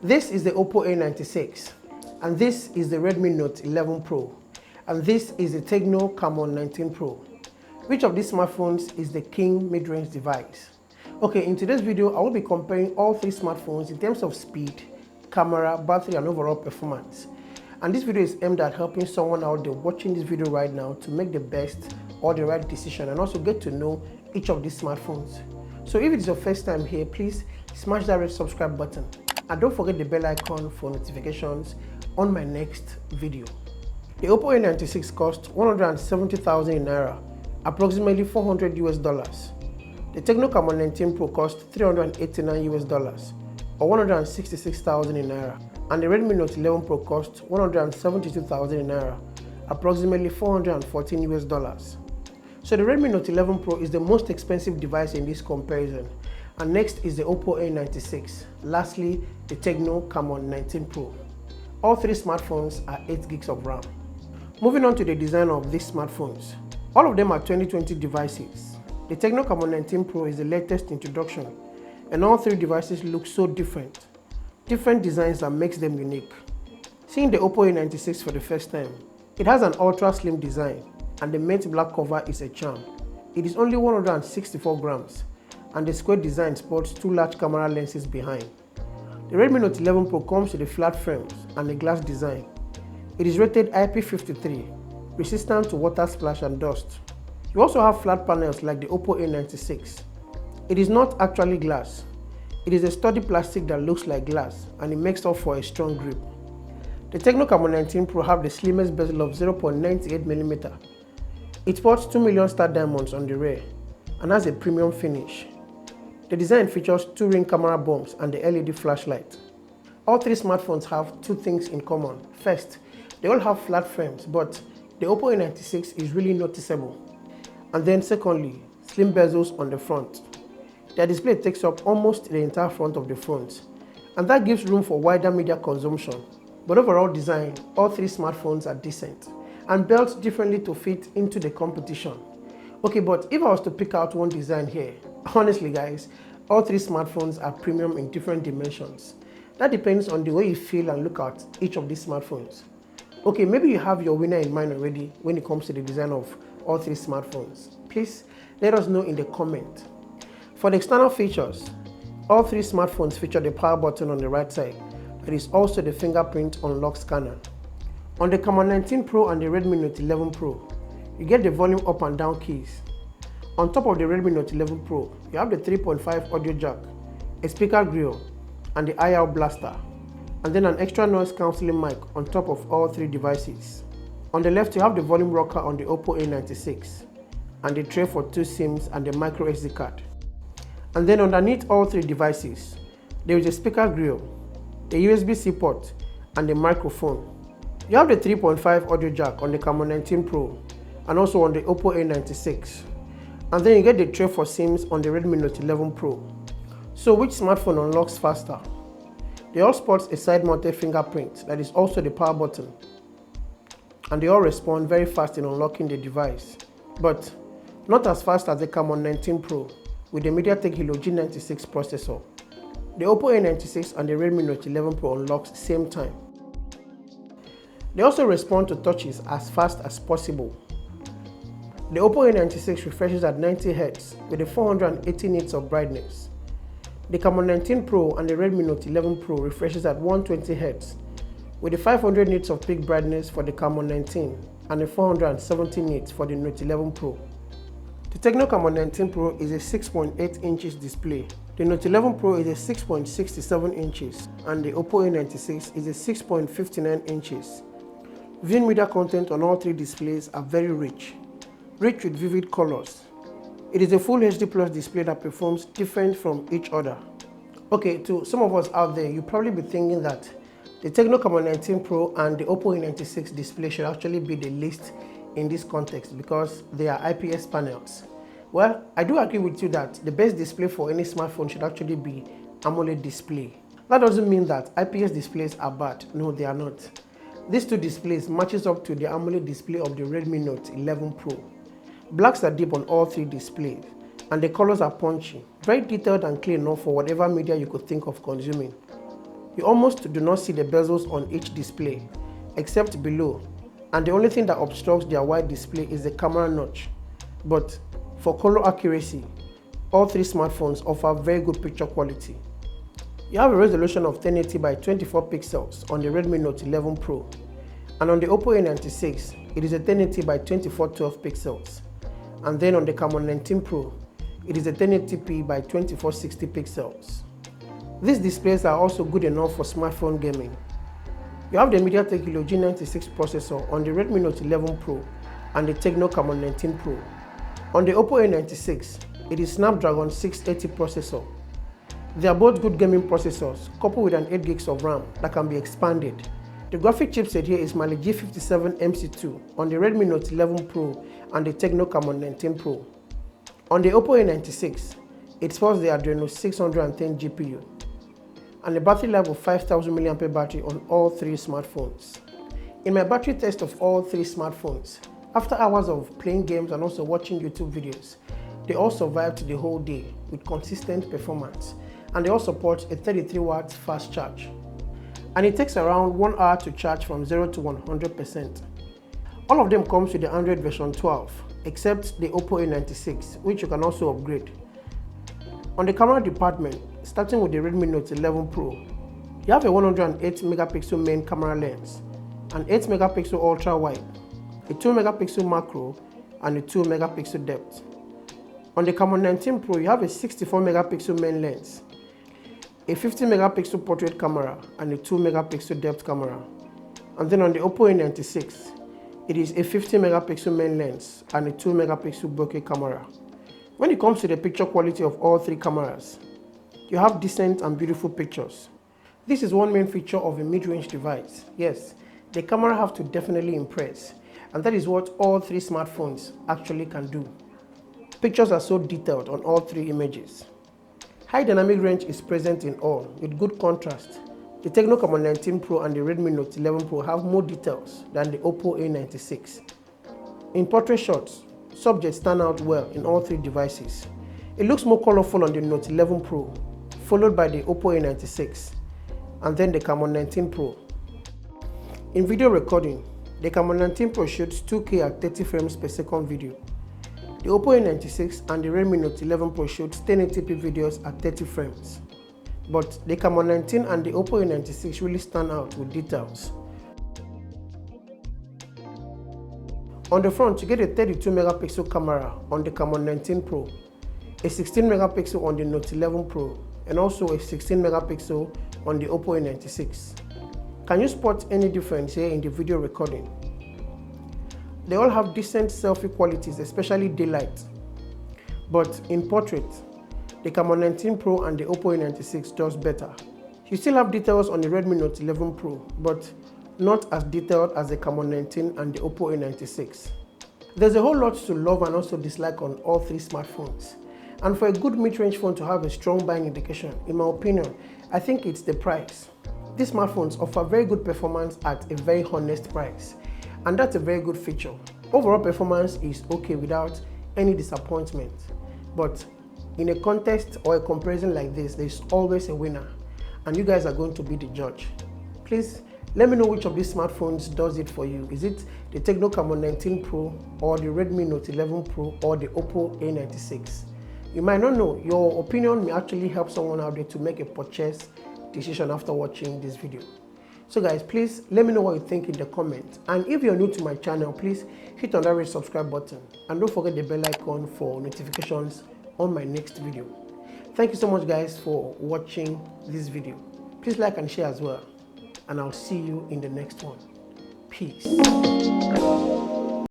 This is the Oppo A96, and this is the Redmi Note 11 Pro, and this is the Tecno Camon 19 Pro. Which of these smartphones is the king mid-range device? Okay, in today's video, I will be comparing all three smartphones in terms of speed, camera, battery, and overall performance. And this video is aimed at helping someone out there watching this video right now to make the best or the right decision and also get to know each of these smartphones. So if it's your first time here, please smash that red subscribe button and don't forget the bell icon for notifications on my next video. The Oppo A96 cost 170,000 naira, approximately $400 US. The Tecno Camon 19 Pro cost 389 US, or 166,000 naira, and the Redmi Note 11 Pro cost 172,000 naira, approximately $414 US. So the Redmi Note 11 Pro is the most expensive device in this comparison, and next is the Oppo A96, lastly the Tecno Camon 19 Pro. All three smartphones are 8 gigs of RAM. Moving on to the design of these smartphones. All of them are 2020 devices. The Tecno Camon 19 Pro is the latest introduction, and all three devices look so different. Different designs that makes them unique. Seeing the Oppo A96 for the first time, it has an ultra slim design, and the matte black cover is a charm. It is only 164 grams, and the square design sports two large camera lenses behind. The Redmi Note 11 Pro comes with the flat frames and a glass design. It is rated IP53, resistant to water splash and dust. You also have flat panels like the Oppo A96. It is not actually glass. It is a sturdy plastic that looks like glass, and it makes up for a strong grip. The Tecno Camon 19 Pro have the slimmest bezel of 0.98mm. It sports 2 million star diamonds on the rear and has a premium finish. The design features two ring camera bumps and the LED flashlight. All three smartphones have two things in common. First, they all have flat frames, but the Oppo A96 is really noticeable. And then secondly, slim bezels on the front. Their display takes up almost the entire front of the phones, and that gives room for wider media consumption. But overall design, all three smartphones are decent and built differently to fit into the competition. Okay, but if I was to pick out one design here, honestly guys, all three smartphones are premium in different dimensions. That depends on the way you feel and look at each of these smartphones. Okay, maybe you have your winner in mind already when it comes to the design of all three smartphones. Please let us know in the comment. For the external features, all three smartphones feature the power button on the right side. There is also the fingerprint unlock scanner. On the Camon 19 Pro and the Redmi Note 11 Pro, you get the volume up and down keys. On top of the Redmi Note 11 Pro, you have the 3.5 audio jack, a speaker grill, and the IR blaster, and then an extra noise cancelling mic on top of all three devices. On the left, you have the volume rocker on the Oppo A96, and the tray for two SIMs and the micro SD card. And then underneath all three devices, there is a speaker grill, the USB-C port, and the microphone. You have the 3.5 audio jack on the Camon 19 Pro and also on the Oppo A96. And then you get the tray for SIMs on the Redmi Note 11 Pro. So which smartphone unlocks faster? They all sport a side-mounted fingerprint that is also the power button, and they all respond very fast in unlocking the device, but not as fast as the Camon 19 Pro with the Mediatek Helio G96 processor. The Oppo A96 and the Redmi Note 11 Pro unlocks same time. They also respond to touches as fast as possible. The Oppo A96 refreshes at 90 Hz with a 480 nits of brightness. The Camon 19 Pro and the Redmi Note 11 Pro refreshes at 120 Hz with a 500 nits of peak brightness for the Camon 19 and a 470 nits for the Note 11 Pro. The Tecno Camon 19 Pro is a 6.8 inches display. The Note 11 Pro is a 6.67 inches and the Oppo A96 is a 6.59 inches. Viewing media content on all three displays are very rich with vivid colors. It is a full HD Plus display that performs different from each other. Okay, to some of us out there, you probably be thinking that the Tecno Camon 19 Pro and the Oppo A96 display should actually be the least in this context because they are IPS panels. Well, I do agree with you that the best display for any smartphone should actually be AMOLED display. That doesn't mean that IPS displays are bad. No, they are not. These two displays matches up to the AMOLED display of the Redmi Note 11 Pro. Blacks are deep on all three displays, and the colors are punchy, very detailed and clean enough for whatever media you could think of consuming. You almost do not see the bezels on each display, except below, and the only thing that obstructs their wide display is the camera notch. But for color accuracy, all three smartphones offer very good picture quality. You have a resolution of 1080 by 24 pixels on the Redmi Note 11 Pro, and on the Oppo A96, it is a 1080 by 2412 pixels, and then on the Camon 19 Pro, it is a 1080p by 2460 pixels. These displays are also good enough for smartphone gaming. You have the Mediatek Helio G96 processor on the Redmi Note 11 Pro and the Tecno Camon 19 Pro. On the Oppo A96, it is Snapdragon 680 processor. They are both good gaming processors, coupled with an 8 GB of RAM that can be expanded. The graphic chipset here is Mali G57 MC2 on the Redmi Note 11 Pro and the Tecno Camon 19 Pro. On the Oppo A96, it supports the Adreno 610 GPU and a battery life of 5000 mAh battery on all three smartphones. In my battery test of all three smartphones, after hours of playing games and also watching YouTube videos, they all survived the whole day with consistent performance, and they all support a 33 watts fast charge. And it takes around 1 hour to charge from 0 to 100%. All of them comes with the Android version 12, except the Oppo A96, which you can also upgrade. On the camera department, starting with the Redmi Note 11 Pro, you have a 108 megapixel main camera lens, an 8 megapixel ultra wide, a 2 megapixel macro, and a 2 megapixel depth. On the Camon 19 Pro, you have a 64 megapixel main lens, a 50 megapixel portrait camera, and a 2 megapixel depth camera. And then on the Oppo A96, it is a 50 megapixel main lens and a 2 megapixel bokeh camera. When it comes to the picture quality of all three cameras, you have decent and beautiful pictures. This is one main feature of a mid-range device. Yes, the camera have to definitely impress, and that is what all three smartphones actually can do. Pictures are so detailed on all three images. High dynamic range is present in all, with good contrast. The Tecno Camon 19 Pro and the Redmi Note 11 Pro have more details than the Oppo A96. In portrait shots, subjects stand out well in all three devices. It looks more colorful on the Note 11 Pro, followed by the Oppo A96, and then the Camon 19 Pro. In video recording, the Camon 19 Pro shoots 2K at 30 frames per second video. The Oppo A96 and the Redmi Note 11 Pro shoots 1080p videos at 30 frames. But the Camon 19 and the Oppo A96 really stand out with details. On the front, you get a 32 megapixel camera on the Camon 19 Pro, a 16 megapixel on the Note 11 Pro, and also a 16 megapixel on the Oppo A96. Can you spot any difference here in the video recording? They all have decent selfie qualities, especially daylight. But in portrait, the Camon 19 Pro and the Oppo A96 does better. You still have details on the Redmi Note 11 Pro, but not as detailed as the Camon 19 and the Oppo A96. There's a whole lot to love and also dislike on all three smartphones. And for a good mid-range phone to have a strong buying indication, in my opinion, I think it's the price. These smartphones offer very good performance at a very honest price, and that's a very good feature. Overall performance is okay without any disappointment, but in a contest or a comparison like this, there's always a winner, and you guys are going to be the judge. Please let me know which of these smartphones does it for you. Is it the Tecno Camon 19 Pro, or the Redmi Note 11 Pro, or the Oppo A96? You might not know. Your opinion may actually help someone out there to make a purchase decision after watching this video. So guys, please let me know what you think in the comments. And if you're new to my channel, please hit on that red subscribe button. And don't forget the bell icon for notifications on my next video. Thank you so much guys for watching this video. Please like and share as well. And I'll see you in the next one. Peace.